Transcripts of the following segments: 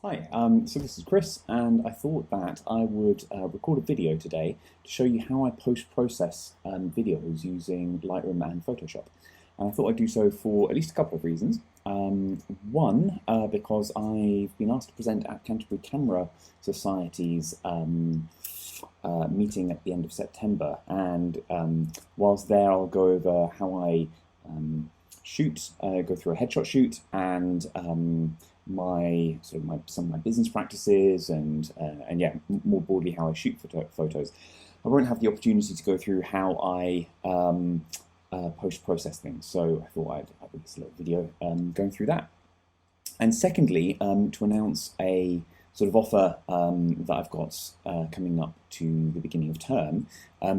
Hi, so this is Chris, and I thought that I would record a video today to show you how I post-process videos using Lightroom and Photoshop. And I thought I'd do so for at least a couple of reasons. One, because I've been asked to present at Canterbury Camera Society's meeting at the end of September, and whilst there I'll go over how I shoot, go through a headshot shoot, and some of my business practices, and yeah, more broadly how I shoot photos. I won't have the opportunity to go through how I post-process things, so I thought I'd release a little video going through that. And secondly, to announce a sort of offer that I've got coming up to the beginning of term,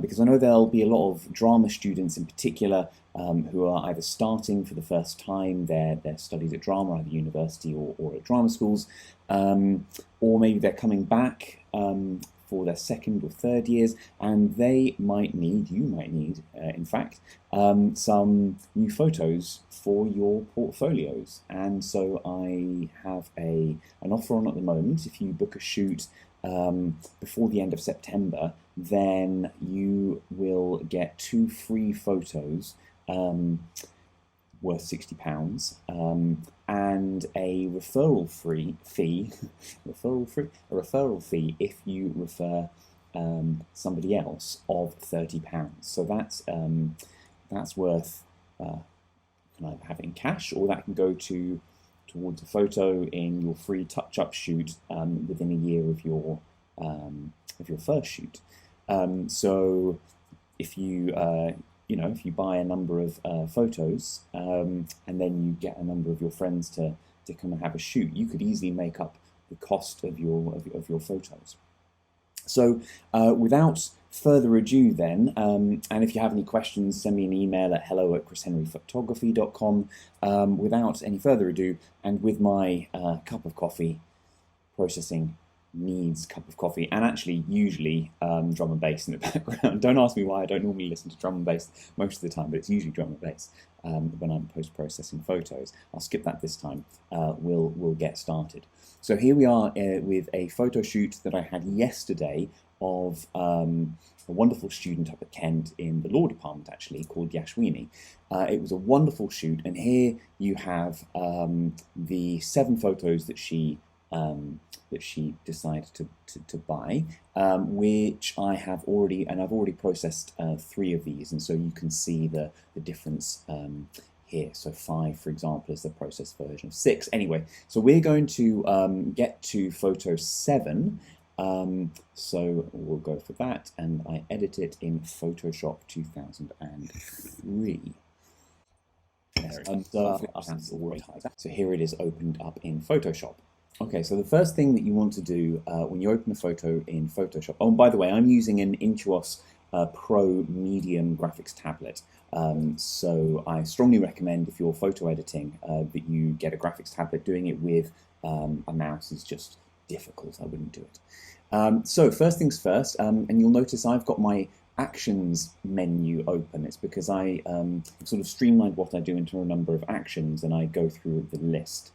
because I know there'll be a lot of drama students in particular who are either starting for the first time their studies at drama, either university or at drama schools, or maybe they're coming back for their second or third years, and you might need, in fact, some new photos for your portfolios. And so I have an offer on at the moment. If you book a shoot before the end of September, then you will get 2 free photos worth £60, and a referral fee if you refer somebody else of £30. So that's worth can either have it in cash, or that can go towards a photo in your free touch-up shoot within a year of your first shoot. So if you if you buy a number of photos and then you get a number of your friends to come and have a shoot, you could easily make up the cost of your photos. So without further ado then, and if you have any questions, send me an email at hello@chrishenryphotography.com. Without any further ado, and with my cup of coffee, processing needs cup of coffee, and actually usually drum and bass in the background. Don't ask me why, I don't normally listen to drum and bass most of the time, but it's usually drum and bass when I'm post-processing photos. I'll skip that this time. We'll get started. So here we are with a photo shoot that I had yesterday of a wonderful student up at Kent in the law department, actually, called Yashwini. It was a wonderful shoot, and here you have the 7 photos that she decided to buy, which I've already processed 3 of these, and so you can see the difference here. So 5, for example, is the processed version of 6. Anyway, so we're going to get to photo 7. So we'll go for that, and I edit it in Photoshop 2003. So here it is opened up in Photoshop. Okay, so the first thing that you want to do when you open a photo in Photoshop, oh, and by the way, I'm using an Intuos Pro Medium graphics tablet, so I strongly recommend, if you're photo editing, that you get a graphics tablet. Doing it with a mouse is just difficult. I wouldn't do it. So first things first, and you'll notice I've got my actions menu open. It's because I sort of streamlined what I do into a number of actions, and I go through the list.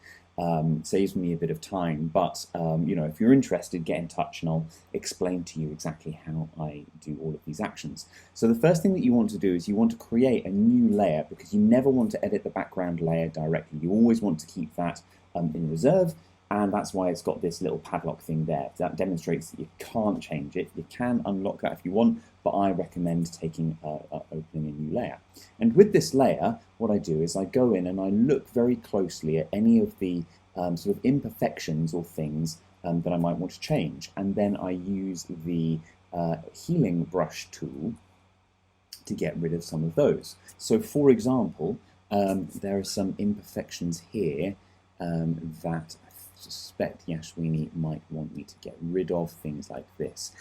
Saves me a bit of time, but if you're interested, get in touch and I'll explain to you exactly how I do all of these actions. So the first thing that you want to do is you want to create a new layer, because you never want to edit the background layer directly. You always want to keep that in reserve, and that's why it's got this little padlock thing there. That demonstrates that you can't change it. You can unlock that if you want, but I recommend opening a new layer. And with this layer, what I do is I go in and I look very closely at any of the sort of imperfections or things that I might want to change, and then I use the healing brush tool to get rid of some of those. So for example, there are some imperfections here that I suspect Yashwini might want me to get rid of, things like this.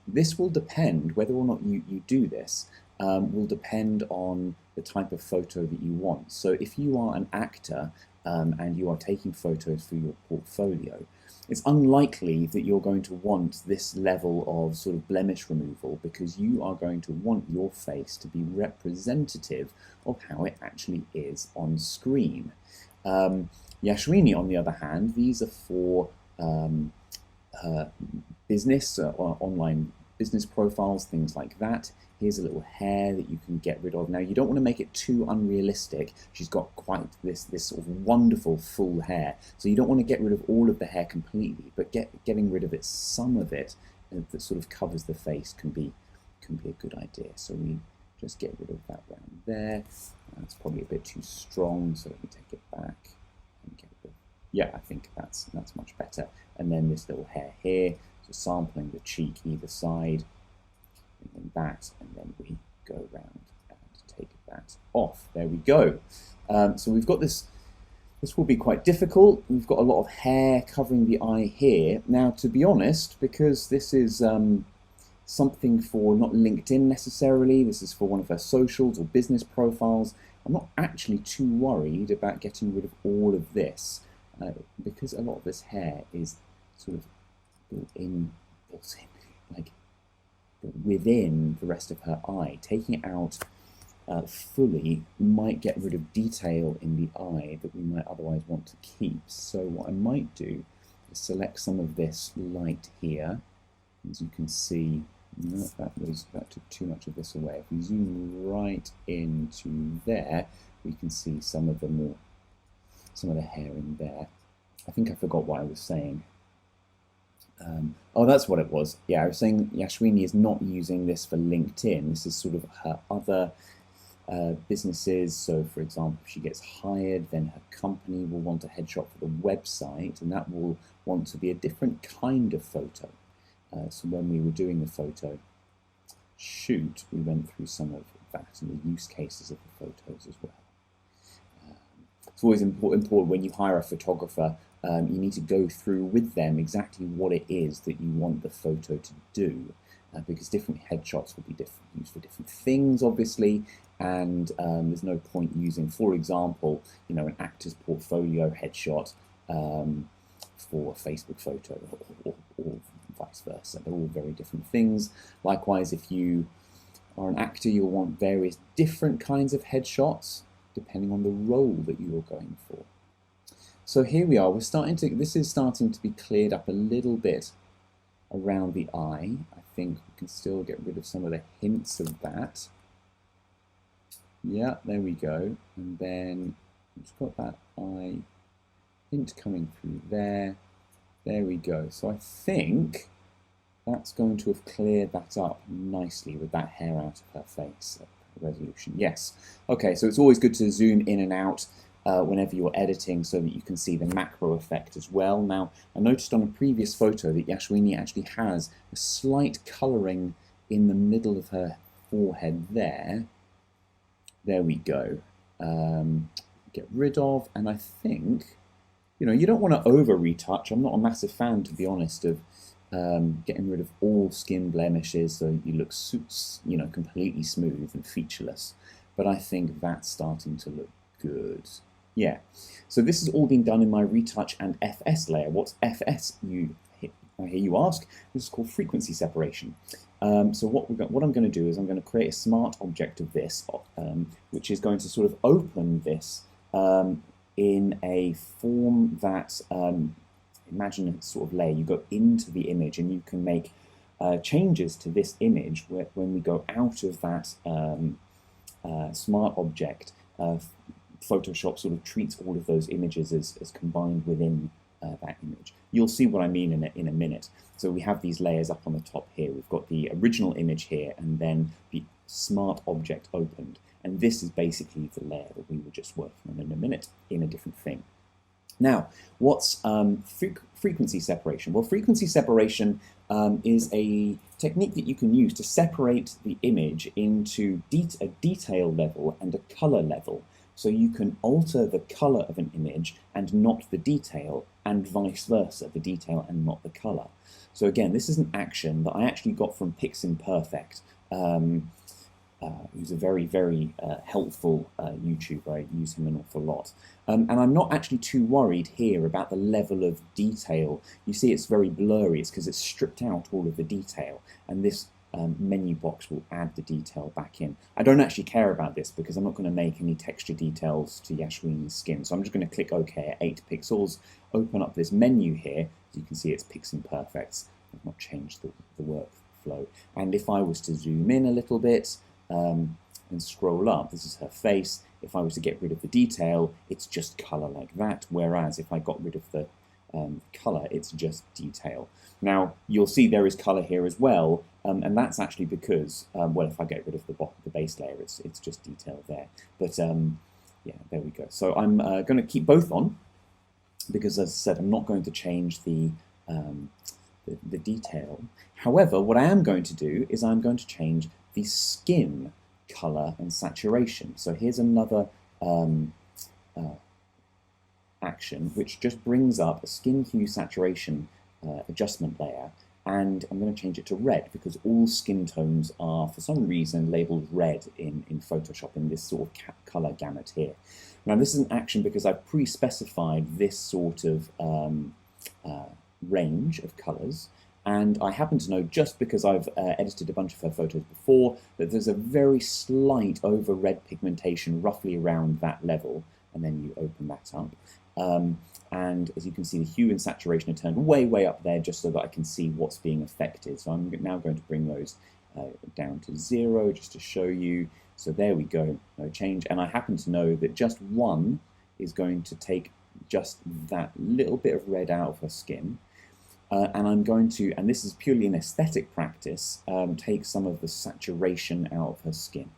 This will depend, whether or not you do this, will depend on the type of photo that you want. So if you are an actor and you are taking photos for your portfolio, it's unlikely that you're going to want this level of sort of blemish removal, because you are going to want your face to be representative of how it actually is on screen. Yashwini, on the other hand, these are for her business or online business profiles, things like that. Here's a little hair that you can get rid of. Now, you don't want to make it too unrealistic. She's got quite this sort of wonderful full hair, so you don't want to get rid of all of the hair completely, but getting rid of it, some of it, that sort of covers the face can be a good idea. So we just get rid of that round there. That's probably a bit too strong, so let me take it back and get rid of, yeah, I think that's much better. And then this little hair here, so sampling the cheek either side, and then that, and then we go around and take that off. There we go. So we've got this. This will be quite difficult. We've got a lot of hair covering the eye here. Now, to be honest, because this is something for not LinkedIn necessarily, this is for one of her socials or business profiles, I'm not actually too worried about getting rid of all of this because a lot of this hair is sort of built in, like within the rest of her eye. Taking it out fully might get rid of detail in the eye that we might otherwise want to keep. So what I might do is select some of this light here. As you can see, no, that took too much of this away. If we zoom right into there, we can see some of the hair in there. I think I forgot what I was saying. Oh, that's what it was. Yeah, I was saying Yashwini is not using this for LinkedIn. This is sort of her other businesses. So, for example, if she gets hired, then her company will want a headshot for the website, and that will want to be a different kind of photo. So when we were doing the photo shoot, we went through some of that and the use cases of the photos as well. It's always important when you hire a photographer, you need to go through with them exactly what it is that you want the photo to do, because different headshots will be used for different things, obviously, and there's no point using, for example, an actor's portfolio headshot for a Facebook photo or vice versa. They're all very different things. Likewise, if you are an actor, you'll want various different kinds of headshots depending on the role that you're going for. So here we are. This is starting to be cleared up a little bit around the eye. I think we can still get rid of some of the hints of that. Yeah, there we go. And then we've got that eye hint coming through there. There we go. So I think that's going to have cleared that up nicely with that hair out of her face. Resolution, yes. Okay, so it's always good to zoom in and out whenever you're editing so that you can see the macro effect as well. Now, I noticed on a previous photo that Yashwini actually has a slight colouring in the middle of her forehead there. There we go. Get rid of, and I think, you don't want to over-retouch. I'm not a massive fan, to be honest, of getting rid of all skin blemishes so you look completely smooth and featureless. But I think that's starting to look good. Yeah. So this has all been done in my retouch and FS layer. What's FS? I hear you ask. This is called frequency separation. So what I'm going to do is I'm going to create a smart object of this, which is going to sort of open this in a form that, imagine a sort of layer. You go into the image and you can make changes to this image when we go out of that smart object. Photoshop sort of treats all of those images as combined within that image. You'll see what I mean in a minute. So we have these layers up on the top here. We've got the original image here and then the smart object opened. And this is basically the layer that we were just working on in a minute in a different thing. Now, what's frequency separation? Well, frequency separation is a technique that you can use to separate the image into a detail level and a color level. So you can alter the color of an image and not the detail, and vice versa, the detail and not the color. So again, this is an action that I actually got from Piximperfect, who's a very, very helpful YouTuber. I use him an awful lot. And I'm not actually too worried here about the level of detail. You see it's very blurry. It's because it's stripped out all of the detail. And this menu box will add the detail back in. I don't actually care about this because I'm not going to make any texture details to Yashwini's skin. So I'm just going to click OK at 8 pixels, open up this menu here. As you can see, it's Piximperfects. I've not changed the workflow. And if I was to zoom in a little bit and scroll up, this is her face. If I was to get rid of the detail, it's just color like that. Whereas if I got rid of the color, it's just detail. Now you'll see there is color here as well, and that's actually because, well, if I get rid of the base layer, it's just detail there. But yeah, there we go. So I'm going to keep both on because, as I said, I'm not going to change the detail. However, what I am going to do is I'm going to change the skin color and saturation. So here's another action which just brings up a skin hue saturation adjustment layer, and I'm going to change it to red because all skin tones are for some reason labeled red in Photoshop in this sort of color gamut here. Now this is an action because I've pre-specified this sort of range of colors, and I happen to know, just because I've edited a bunch of her photos before, that there's a very slight over red pigmentation roughly around that level, and then you open that up. And as you can see, the hue and saturation are turned way up there just so that I can see what's being affected. So I'm now going to bring those down to 0 just to show you. So there we go, no change. And I happen to know that just one is going to take just that little bit of red out of her skin. And I'm going to, and this is purely an aesthetic practice, take some of the saturation out of her skin.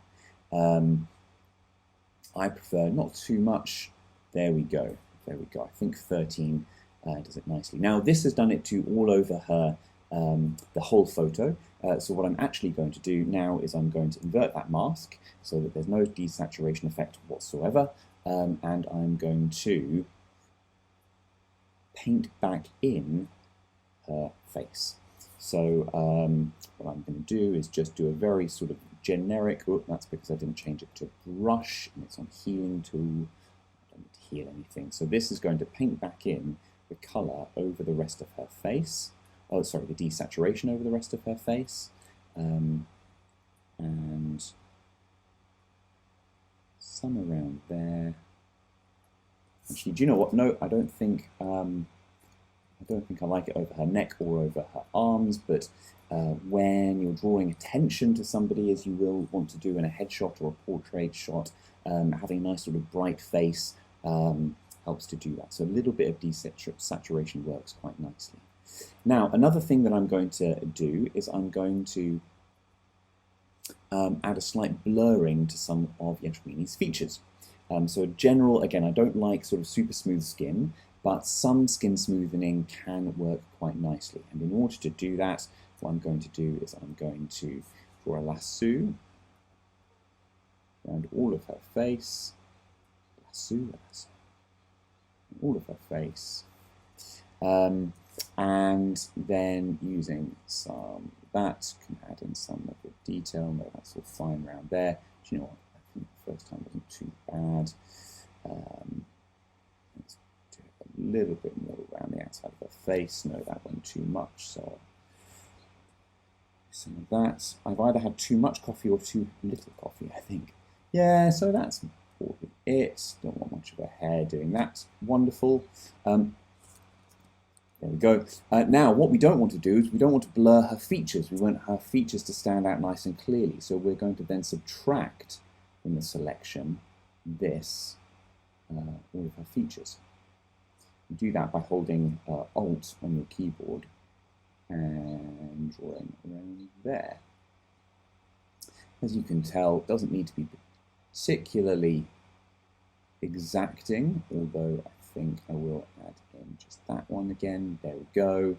I prefer not too much. There we go. There we go. I think 13 does it nicely. Now this has done it to all over her, the whole photo. So what I'm actually going to do now is I'm going to invert that mask so that there's no desaturation effect whatsoever. And I'm going to paint back in her face. So what I'm going to do is just do a very sort of generic, oh, that's because I didn't change it to brush, and it's on healing tool. I don't need to heal anything. So this is going to paint back in the color over the rest of her face. Oh, sorry, the desaturation over the rest of her face. And some around there. Actually, do you know what? No, I don't think I like it over her neck or over her arms, but when you're drawing attention to somebody, as you will want to do in a headshot or a portrait shot, having a nice sort of bright face helps to do that. So a little bit of desaturation works quite nicely. Now, another thing that I'm going to do is I'm going to add a slight blurring to some of Yashwini's features. So general, again, I don't like sort of super smooth skin, but some skin smoothing can work quite nicely. And in order to do that, what I'm going to do is I'm going to draw a lasso around all of her face. Lasso, all of her face. And then using some of that, can add in some of the detail. No, that's all fine around there. Do you know what? I think the first time wasn't too bad. Let's do a little bit more around the outside of her face. No, that went too much. So some of that. I've either had too much coffee or too little coffee, I think. Yeah, so that's probably it. Don't want much of her hair doing that. Wonderful. There we go. Now, what we don't want to do is we don't want to blur her features. We want her features to stand out nice and clearly. So we're going to then subtract from the selection this, all of her features. You do that by holding Alt on your keyboard and drawing around there. As you can tell, it doesn't need to be particularly exacting, although I think I will add in just that one again. There we go.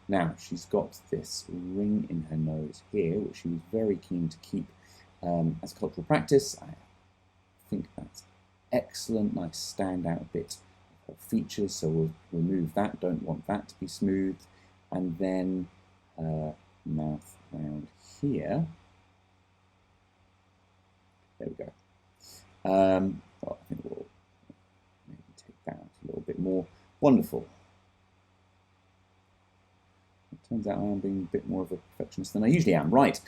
Now, she's got this ring in her nose here, which she was very keen to keep as cultural practice. I think that's excellent. Nice standout bit of her features, so we'll remove that. Don't want that to be smooth. And then mouth around here. There we go. Well, I think we'll maybe take that out a little bit more. Wonderful. I'll turn Turns out I am being a bit more of a perfectionist than I usually am. Right,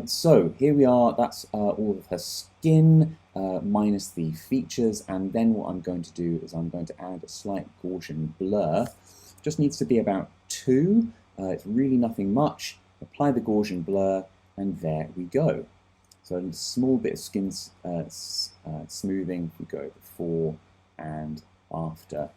so here we are. That's all of her skin, minus the features. And then what I'm going to do is I'm going to add a slight Gaussian blur. Just needs to be about 2. It's really nothing much. Apply the Gaussian blur, and there we go. So a small bit of skin smoothing. We go before and after.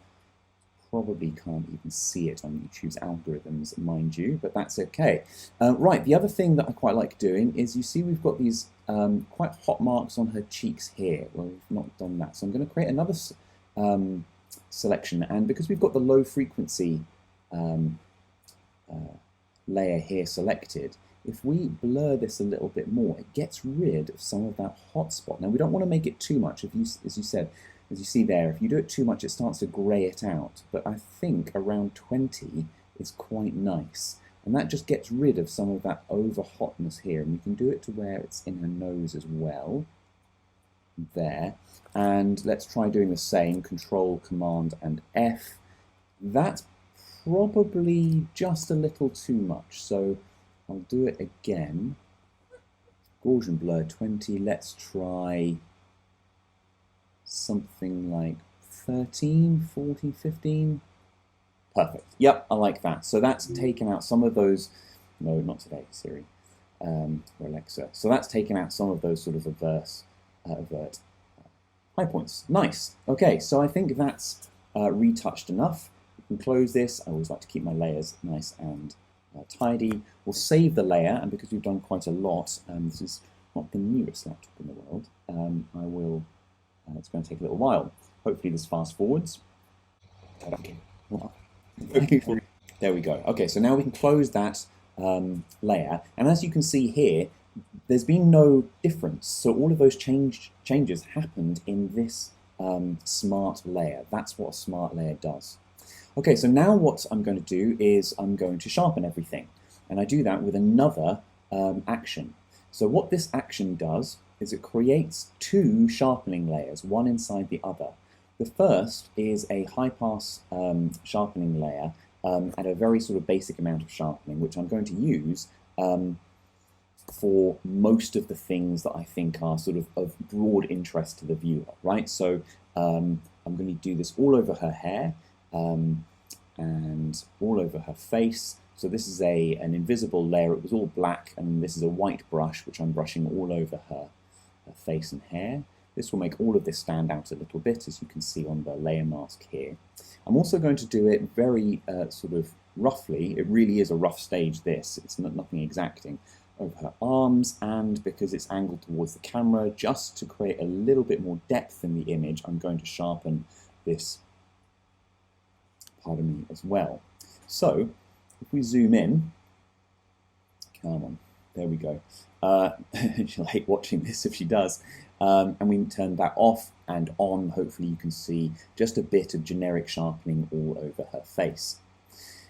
Probably can't even see it on YouTube's algorithms, mind you, but that's okay. Right, the other thing that I quite like doing is, you see we've got these quite hot marks on her cheeks here. Well, we've not done that, so I'm going to create another selection, and because we've got the low frequency layer here selected, if we blur this a little bit more, it gets rid of some of that hot spot. Now, we don't want to make it too much, as you said. As you see there, if you do it too much, it starts to grey it out. But I think around 20 is quite nice. And that just gets rid of some of that over hotness here. And you can do it to where it's in her nose as well. There. And let's try doing the same. Control, Command, and F. That's probably just a little too much. So I'll do it again. Gaussian blur 20. Let's try something like 13, 14, 15. Perfect. Yep, I like that. So that's taken out some of those, no, not today, Siri, or Alexa. So that's taken out some of those sort of overt high points. Nice. Okay, so I think that's retouched enough. We can close this. I always like to keep my layers nice and tidy. We'll save the layer, and because we've done quite a lot, this is not the newest laptop in the world, I will. It's going to take a little while. Hopefully this fast forwards. There we go. Okay, so now we can close that layer. And as you can see here, there's been no difference. So all of those changes happened in this smart layer. That's what a smart layer does. Okay, so now what I'm going to do is I'm going to sharpen everything. And I do that with another action. So what this action does is it creates 2 sharpening layers, one inside the other. The first is a high-pass sharpening layer at a very sort of basic amount of sharpening, which I'm going to use for most of the things that I think are sort of broad interest to the viewer, right? So I'm going to do this all over her hair and all over her face. So this is an invisible layer. It was all black, and this is a white brush, which I'm brushing all over her face and hair. This will make all of this stand out a little bit, as you can see on the layer mask here. I'm also going to do it very sort of roughly. It really is a rough stage, this. It's nothing exacting. Over her arms, and because it's angled towards the camera, just to create a little bit more depth in the image, I'm going to sharpen this part of me as well. So, if we zoom in, come on, there we go. She'll hate watching this if she does. And we turn that off and on. Hopefully you can see just a bit of generic sharpening all over her face.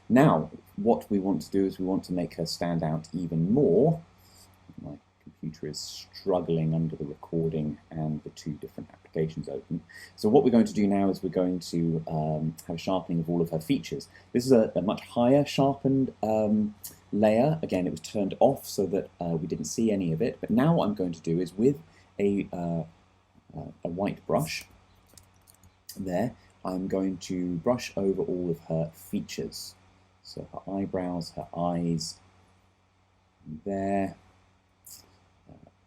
Now, what we want to do is we want to make her stand out even more. My computer is struggling under the recording and the 2 different applications open. So what we're going to do now is we're going to have a sharpening of all of her features. This is a much higher sharpened layer. Again, it was turned off so that we didn't see any of it. But now what I'm going to do is with a white brush there, I'm going to brush over all of her features. So her eyebrows, her eyes, there,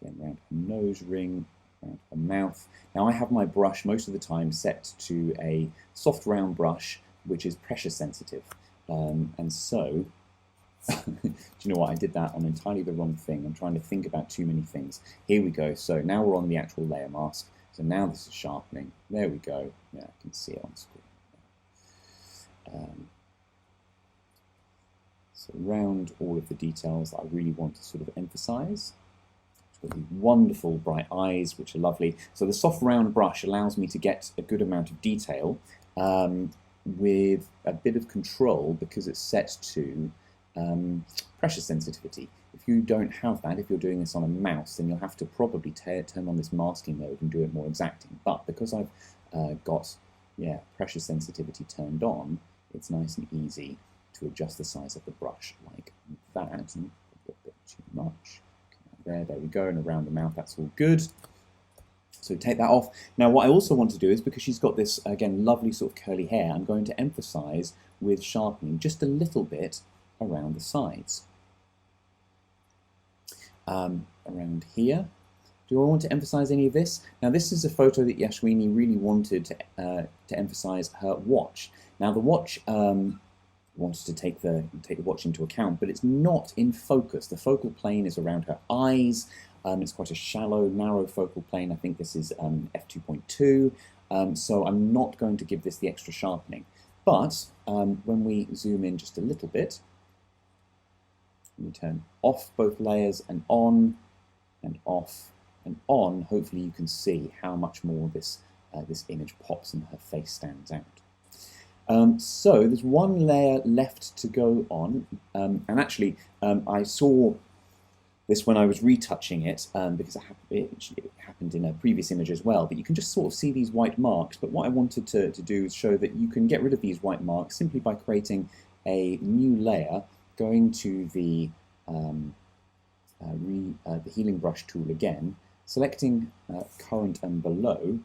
again around her nose ring, around her mouth. Now I have my brush most of the time set to a soft round brush, which is pressure sensitive. And so, do you know what, I did that on entirely the wrong thing. I'm trying to think about too many things. Here we go. So now we're on the actual layer mask. So now this is sharpening. There we go. Yeah, I can see it on screen. So around all of the details that I really want to sort of emphasize. It's got these wonderful bright eyes, which are lovely. So the soft round brush allows me to get a good amount of detail with a bit of control, because it's set to pressure sensitivity. If you don't have that, if you're doing this on a mouse, then you'll have to probably turn on this masking mode and do it more exacting. But because I've got pressure sensitivity turned on, it's nice and easy to adjust the size of the brush like that. A bit too much. There we go, and around the mouth, that's all good. So take that off. Now what I also want to do is, because she's got this, again, lovely sort of curly hair, I'm going to emphasize with sharpening just a little bit around the sides. Around here. Do I want to emphasize any of this? Now this is a photo that Yashwini really wanted to emphasize her watch. Now the watch wanted to take the watch into account, but it's not in focus. The focal plane is around her eyes. It's quite a shallow, narrow focal plane. I think this is f2.2, so I'm not going to give this the extra sharpening. But when we zoom in just a little bit, we turn off both layers and on and off and on, hopefully you can see how much more this image pops and her face stands out. So there's one layer left to go on, and actually I saw this when I was retouching it, because it happened in a previous image as well, but you can just sort of see these white marks. But what I wanted to do is show that you can get rid of these white marks simply by creating a new layer, going to the healing brush tool again, selecting current and below,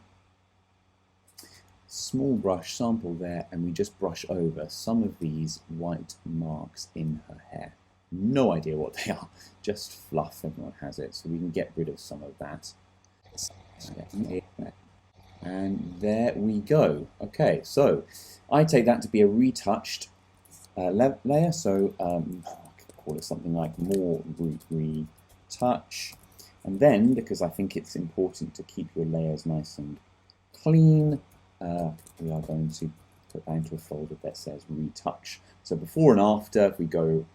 small brush sample there, and we just brush over some of these white marks in her hair. No idea what they are, just fluff, everyone has it, so we can get rid of some of that. And there we go. Okay, so I take that to be a retouched layer, so I could call it something like more retouch. And then, because I think it's important to keep your layers nice and clean, we are going to put that into a folder that says retouch. So before and after, if we go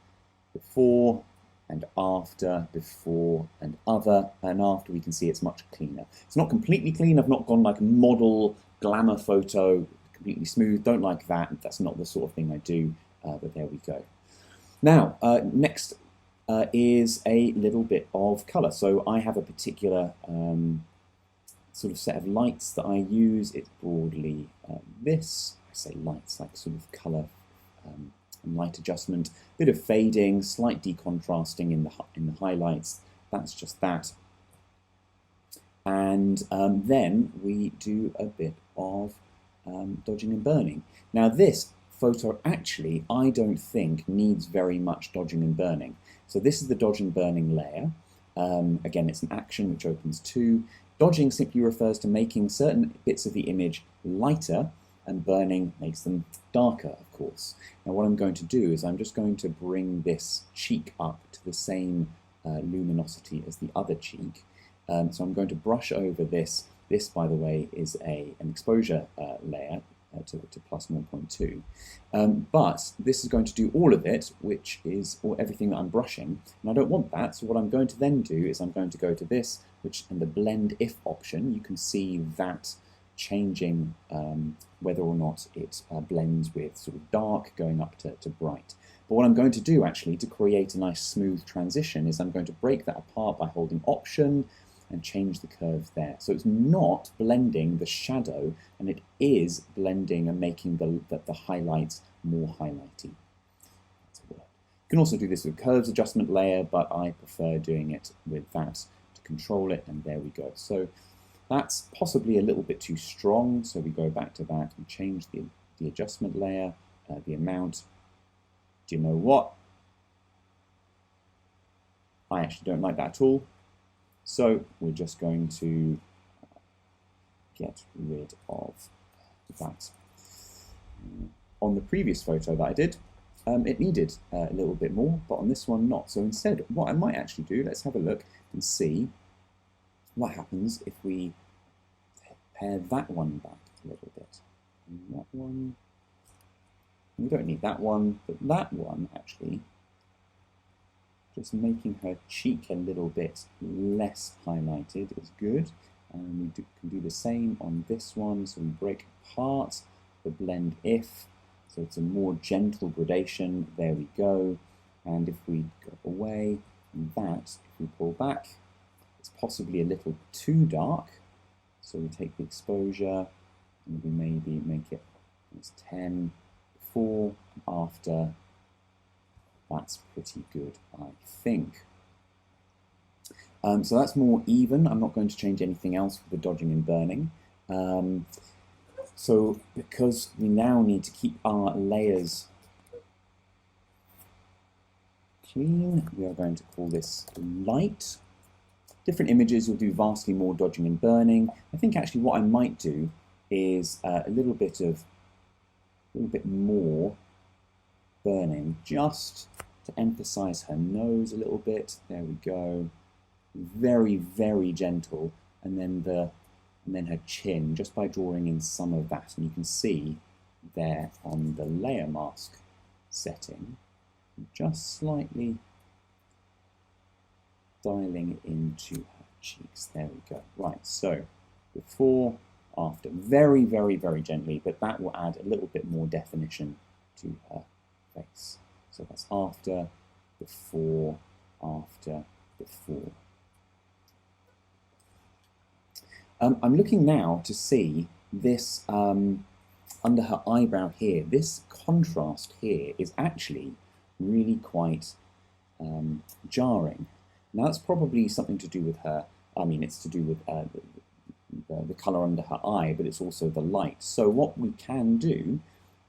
before and after, before and other, and after, we can see it's much cleaner. It's not completely clean. I've not gone like model glamour photo, completely smooth. Don't like that. That's not the sort of thing I do, but there we go. Now, next is a little bit of color. So I have a particular sort of set of lights that I use. It's broadly this. I say lights, like sort of color and light adjustment, bit of fading, slight decontrasting in the highlights. That's just that. And then we do a bit of dodging and burning. Now this photo actually, I don't think, needs very much dodging and burning. So this is the dodge and burning layer. Again, it's an action which opens two. Dodging simply refers to making certain bits of the image lighter, and burning makes them darker, of course. Now what I'm going to do is I'm just going to bring this cheek up to the same luminosity as the other cheek. So I'm going to brush over this. This, by the way, is an exposure layer to plus 1.2. But this is going to do all of it, which is everything that I'm brushing. And I don't want that, so what I'm going to then do is I'm going to go to this, and the blend if option. You can see that changing whether or not it blends with sort of dark going up to bright. But what I'm going to do actually to create a nice smooth transition is I'm going to break that apart by holding option and change the curve there. So it's not blending the shadow, and it is blending and making the highlights more highlighty. That's a word. You can also do this with curves adjustment layer, but I prefer doing it with that to control it, and there we go. So that's possibly a little bit too strong, so we go back to that and change the adjustment layer, the amount. Do you know what? I actually don't like that at all. So we're just going to get rid of that. On the previous photo that I did, it needed a little bit more, but on this one not. So instead, what I might actually do, let's have a look and see what happens if we pare that one back a little bit. And that one, we don't need that one, but that one actually, just making her cheek a little bit less highlighted is good. And we can do the same on this one. So we break apart the blend if, so it's a more gentle gradation. There we go. And if we go away from that, if we pull back, it's possibly a little too dark. So we take the exposure and we maybe make it 10 before, after, that's pretty good, I think. So that's more even. I'm not going to change anything else for the dodging and burning. So because we now need to keep our layers clean, we are going to call this light. Different images will do vastly more dodging and burning. I think actually what I might do is a little bit more burning, just to emphasize her nose a little bit. There we go. Very, very gentle, and then her chin, just by drawing in some of that. And you can see there on the layer mask setting, just slightly dialing into her cheeks. There we go. Right, so before, after, very, very, very gently, but that will add a little bit more definition to her face. So that's after, before, after, before. I'm looking now to see this under her eyebrow here. This contrast here is actually really quite jarring. Now that's probably something to do with her, I mean it's to do with the colour under her eye, but it's also the light. So what we can do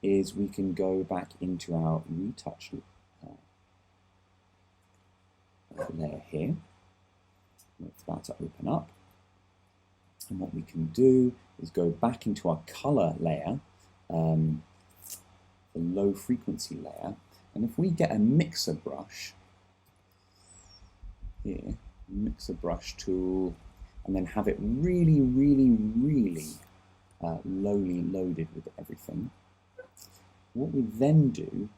is we can go back into our retouch layer here. Wait for that to open up. And what we can do is go back into our colour layer, the low frequency layer, and if we get a mixer brush here, mixer brush tool, and then have it really, really, really lowly loaded with everything, what we then do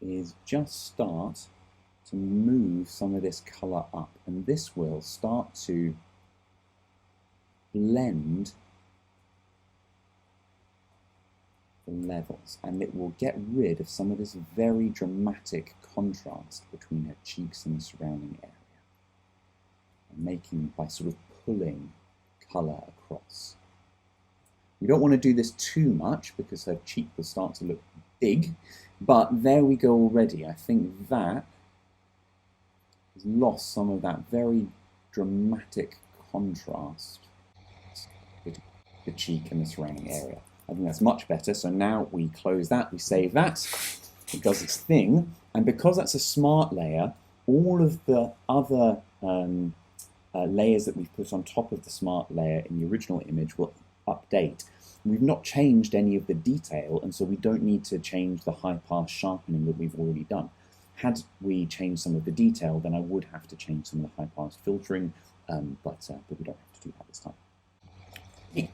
is just start to move some of this colour up, and this will start to blend the levels, and it will get rid of some of this very dramatic contrast between her cheeks and the surrounding area, and making by sort of pulling colour across. We don't want to do this too much because her cheek will start to look big, but there we go already. I think that has lost some of that very dramatic contrast, the cheek and the surrounding area. I think that's much better. So now we close that, we save that, it does its thing, and because that's a smart layer, all of the other layers that we've put on top of the smart layer in the original image will update. We've not changed any of the detail, and so we don't need to change the high pass sharpening that we've already done. Had we changed some of the detail, then I would have to change some of the high pass filtering, but we don't have to do that this time.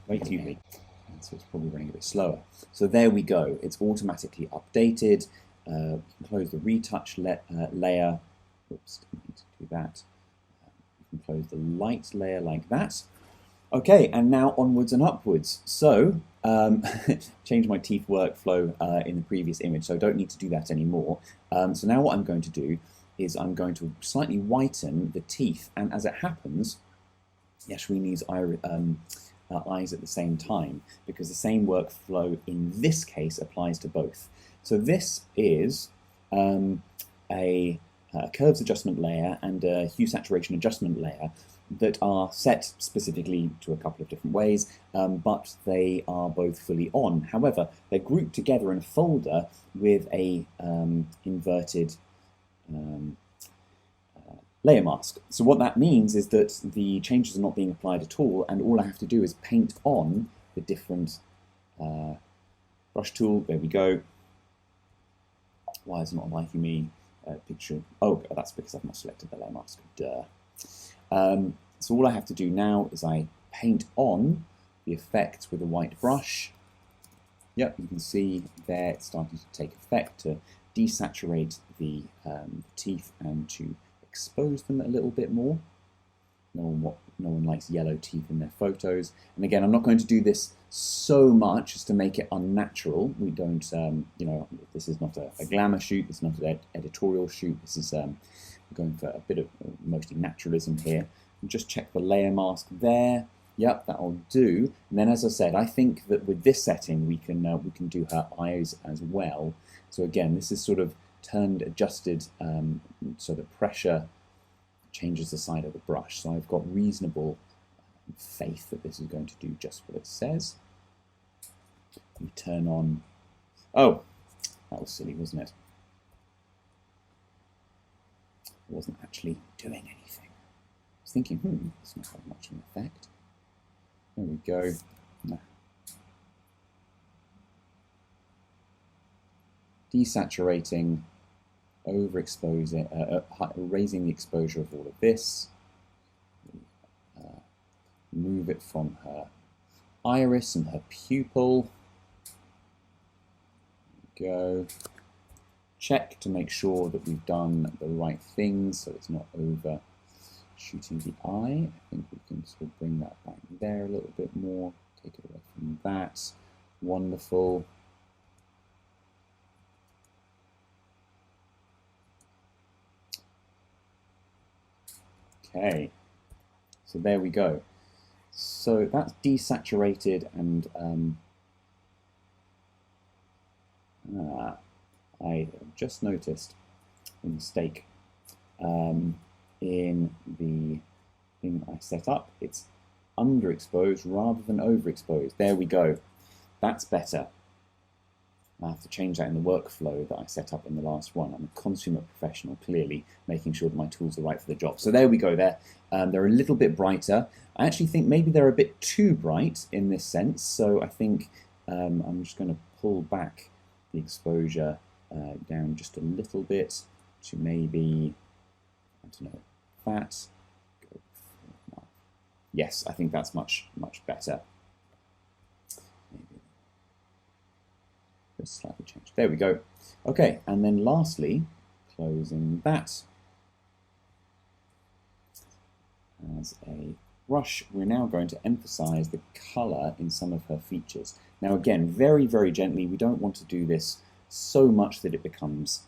Wait till you read. So it's probably running a bit slower. So there we go. It's automatically updated. We can close the retouch layer. Oops, didn't need to do that. We can close the light layer like that. Okay, and now onwards and upwards. So, change my teeth workflow in the previous image, so I don't need to do that anymore. So now what I'm going to do is I'm going to slightly whiten the teeth, and as it happens, Yashwini's eyes at the same time, because the same workflow in this case applies to both. So this is a curves adjustment layer and a hue saturation adjustment layer that are set specifically to a couple of different ways, but they are both fully on. However, they're grouped together in a folder with a inverted layer mask. So what that means is that the changes are not being applied at all, and all I have to do is paint on the different brush tool. There we go. Why is it not liking me? Picture. Oh, that's because I've not selected the layer mask. Duh. So all I have to do now is I paint on the effect with a white brush. Yep, you can see there it's starting to take effect to desaturate the teeth and to expose them a little bit more. No one likes yellow teeth in their photos. And again, I'm not going to do this so much as to make it unnatural. We don't, you know, this is not a glamour shoot. This is not an editorial shoot. This is going for a bit of mostly naturalism here. And just check the layer mask there. Yep, that'll do. And then, as I said, I think that with this setting we can do her eyes as well. So again, this is sort of adjusted so the pressure changes the side of the brush. So I've got reasonable faith that this is going to do just what it says. You turn on, oh, that was silly, wasn't it? It wasn't actually doing anything. I was thinking, it's not having much of an effect. There we go. Nah. Desaturating, overexposing, raising the exposure of all of this. Move it from her iris and her pupil. There we go. Check to make sure that we've done the right things so it's not overshooting the eye. I think we can sort of bring that back there a little bit more. Take it away from that. Wonderful. Okay, so there we go. So that's desaturated, and I just noticed a mistake in the thing I set up. It's underexposed rather than overexposed. There we go. That's better. I have to change that in the workflow that I set up in the last one. I'm a consummate professional, clearly, making sure that my tools are right for the job. So there we go there. They're a little bit brighter. I actually think maybe they're a bit too bright in this sense. So I think I'm just going to pull back the exposure down just a little bit to maybe, I don't know, that. Yes, I think that's much better. Slightly changed. There we go. Okay, and then lastly, closing that. As a brush, we're now going to emphasize the color in some of her features. Now again, very, very gently. We don't want to do this so much that it becomes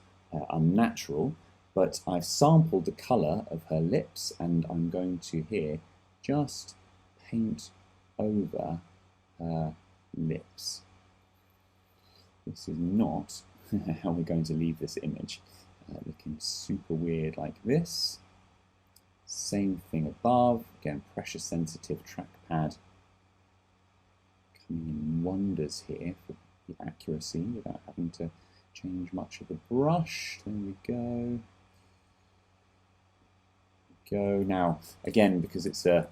unnatural, but I've sampled the color of her lips, and I'm going to here just paint over her lips. This is not how we're going to leave this image. Looking super weird like this. Same thing above. Again, pressure sensitive trackpad. Coming in wonders here for the accuracy without having to change much of the brush. There we go. Now, again, because it's the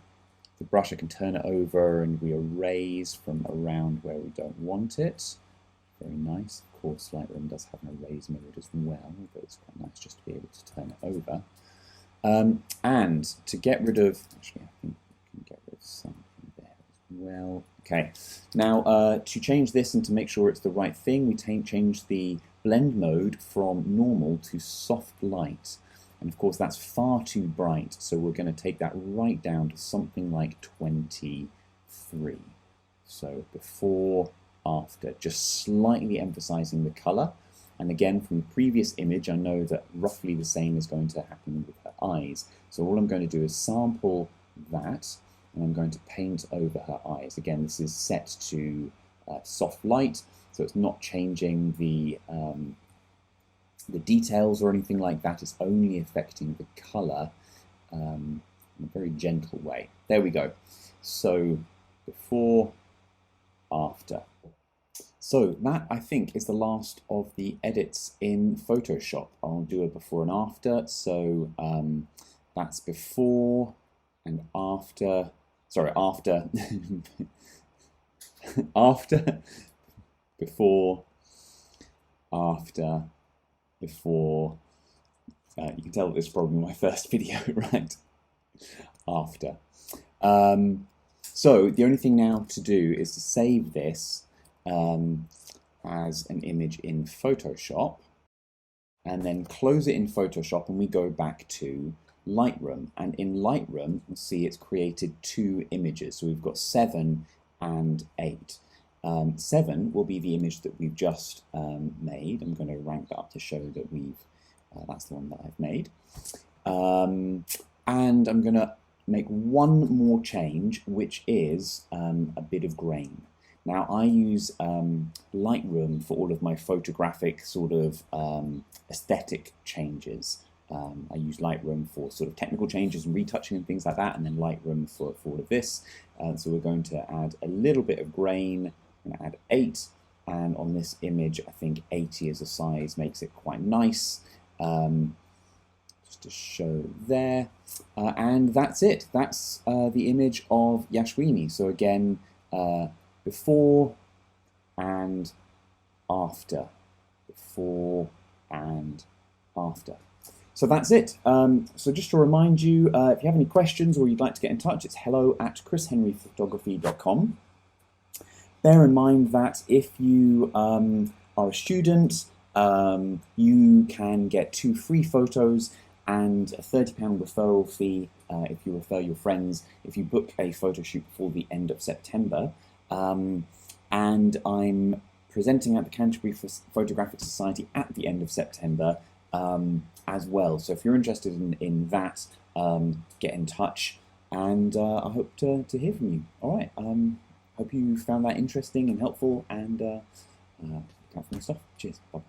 brush, I can turn it over and we erase from around where we don't want it. Very nice. Of course, Lightroom does have an erase mode as well, but it's quite nice just to be able to turn it over. And to get rid of, actually, I think we can get rid of something there as well. Okay, now to change this and to make sure it's the right thing, we change the blend mode from normal to soft light. And of course, that's far too bright, so we're going to take that right down to something like 23. So before, after, just slightly emphasizing the color. And again, from the previous image, I know that roughly the same is going to happen with her eyes. So all I'm going to do is sample that, and I'm going to paint over her eyes. Again, this is set to soft light, so it's not changing the details or anything like that. It's only affecting the color in a very gentle way. There we go. So before, after. So that, I think, is the last of the edits in Photoshop. I'll do a before and after. So that's before and after. Sorry, after. After, before, after, before. You can tell that this is probably my first video, right? After. So the only thing now to do is to save this as an image in Photoshop, and then close it in Photoshop, and we go back to Lightroom. And in Lightroom, you'll see it's created two images. So we've got 7 and 8. 7 will be the image that we've just made. I'm going to rank that up to show that that's the one that I've made. And I'm going to make one more change, which is a bit of grain. Now I use Lightroom for all of my photographic sort of aesthetic changes. I use Lightroom for sort of technical changes and retouching and things like that, and then Lightroom for all of this. So we're going to add a little bit of grain. I'm going to add 8, and on this image I think 80 as a size makes it quite nice. Just to show there, and that's it. That's the image of Yashwini. So again, before and after, before and after. So that's it. So just to remind you, if you have any questions or you'd like to get in touch, it's hello@chrishenryphotography.com. Bear in mind that if you are a student, you can get 2 free photos and a £30 referral fee if you refer your friends if you book a photo shoot before the end of September. And I'm presenting at the Canterbury Photographic Society at the end of September as well. So if you're interested in that, get in touch, and I hope to hear from you. All right. Hope you found that interesting and helpful, and look out for my stuff. Cheers. Bye.